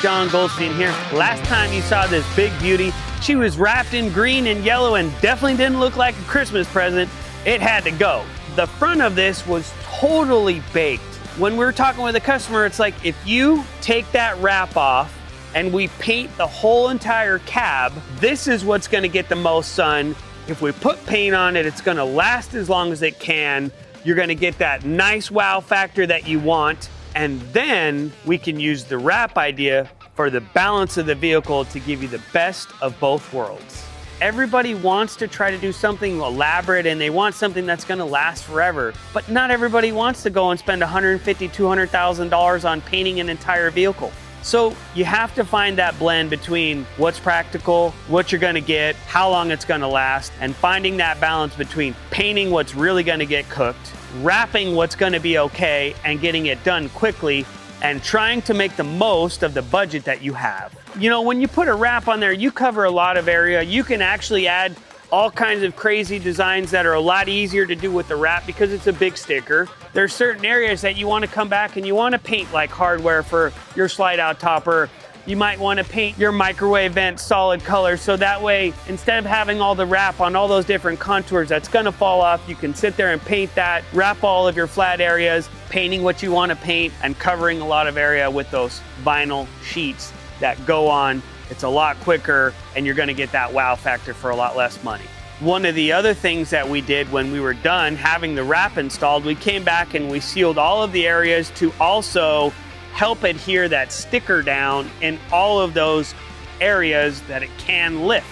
John Goldstein here. Last time you saw this big beauty, she was wrapped in green and yellow and definitely didn't look like a Christmas present. It had to go. The front of this was totally baked. When we were talking with a customer, it's like if you take that wrap off and we paint the whole entire cab, this is what's gonna get the most sun. If we put paint on it, it's gonna last as long as it can. You're gonna get that nice wow factor that you want. And then we can use the wrap idea for the balance of the vehicle to give you the best of both worlds. Everybody wants to try to do something elaborate and they want something that's gonna last forever, but not everybody wants to go and spend $150,000, $200,000 on painting an entire vehicle. So you have to find that blend between what's practical, what you're gonna get, how long it's gonna last, and finding that balance between painting what's really gonna get cooked, wrapping what's gonna be okay, and getting it done quickly, and trying to make the most of the budget that you have. You know, when you put a wrap on there, you cover a lot of area. You can actually add all kinds of crazy designs that are a lot easier to do with the wrap because it's a big sticker. There's certain areas that you want to come back and you want to paint like hardware for your slide out topper. You might want to paint your microwave vent solid color, so that way, instead of having all the wrap on all those different contours that's gonna fall off, you can sit there and paint that, wrap all of your flat areas, painting what you want to paint, and covering a lot of area with those vinyl sheets that go on. It's a lot quicker, and you're gonna get that wow factor for a lot less money. One of the other things that we did when we were done having the wrap installed, we came back and we sealed all of the areas to also help adhere that sticker down in all of those areas that it can lift.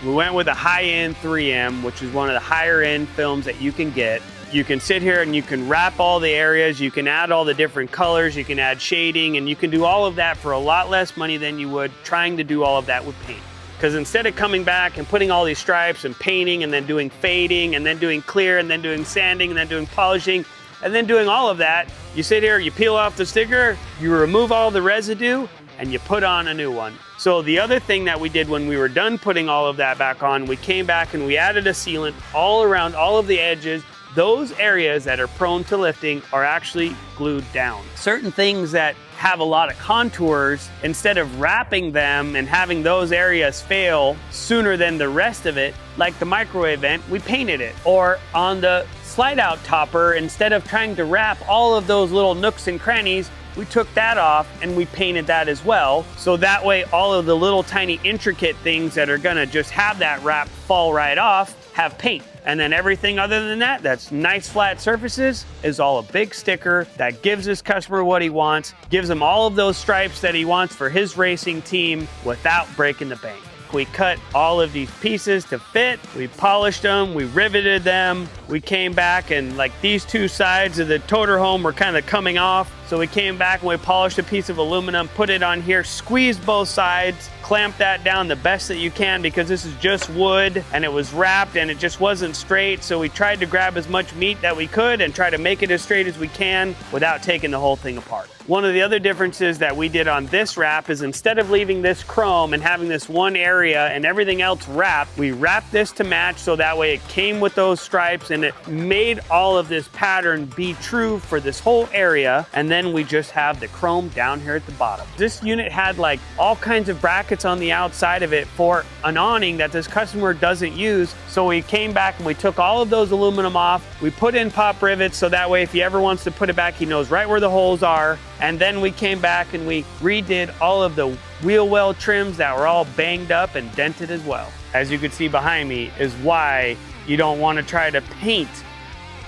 We went with a high-end 3M, which is one of the higher-end films that you can get. You can sit here and you can wrap all the areas, you can add all the different colors, you can add shading, and you can do all of that for a lot less money than you would trying to do all of that with paint. Because instead of coming back and putting all these stripes and painting and then doing fading and then doing clear and then doing sanding and then doing polishing, and then doing all of that, you sit here, you peel off the sticker, you remove all the residue, and you put on a new one. So the other thing that we did when we were done putting all of that back on, we came back and we added a sealant all around all of the edges. Those areas that are prone to lifting are actually glued down. Certain things that have a lot of contours, instead of wrapping them and having those areas fail sooner than the rest of it, like the microwave vent, we painted it. Or on the slide out topper, instead of trying to wrap all of those little nooks and crannies, we took that off and we painted that as well. So that way all of the little tiny intricate things that are gonna just have that wrap fall right off have paint. And then everything other than that, that's nice flat surfaces, is all a big sticker that gives this customer what he wants, gives him all of those stripes that he wants for his racing team without breaking the bank. We cut all of these pieces to fit, we polished them, we riveted them, we came back and like these two sides of the Toterhome were kind of coming off. So we came back and we polished a piece of aluminum, put it on here, squeezed both sides, clamped that down the best that you can because this is just wood and it was wrapped and it just wasn't straight. So we tried to grab as much meat that we could and try to make it as straight as we can without taking the whole thing apart. One of the other differences that we did on this wrap is instead of leaving this chrome and having this one area and everything else wrapped, we wrapped this to match so that way it came with those stripes and it made all of this pattern be true for this whole area. And then we just have the chrome down here at the bottom. This unit had like all kinds of brackets on the outside of it for an awning that this customer doesn't use. So we came back and we took all of those aluminum off. We put in pop rivets so that way if he ever wants to put it back, he knows right where the holes are. And then we came back and we redid all of the wheel well trims that were all banged up and dented as well. As you can see behind me is why you don't want to try to paint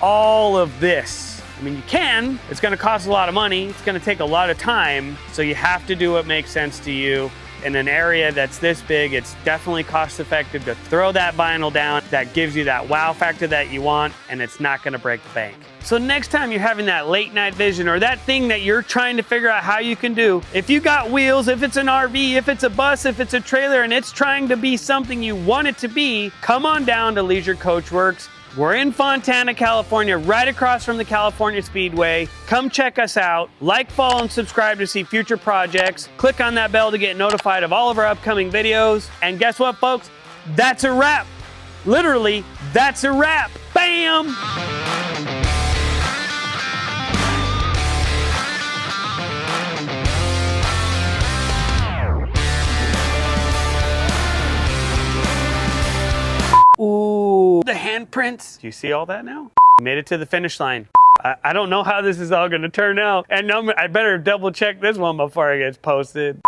all of this. I mean, you can, it's gonna cost a lot of money, it's gonna take a lot of time, so you have to do what makes sense to you. In an area that's this big, it's definitely cost effective to throw that vinyl down. That gives you that wow factor that you want, and it's not gonna break the bank. So next time you're having that late night vision or that thing that you're trying to figure out how you can do, if you got wheels, if it's an RV, if it's a bus, if it's a trailer, and it's trying to be something you want it to be, come on down to Leisure Coachworks. We're in Fontana, California, right across from the California Speedway. Come check us out. Like, follow, and subscribe to see future projects. Click on that bell to get notified of all of our upcoming videos. And guess what, folks? That's a wrap. Literally, that's a wrap. Bam! the handprints. Do you see all that now? Made it to the finish line. I don't know how this is all gonna turn out. And I better double check this one before it gets posted.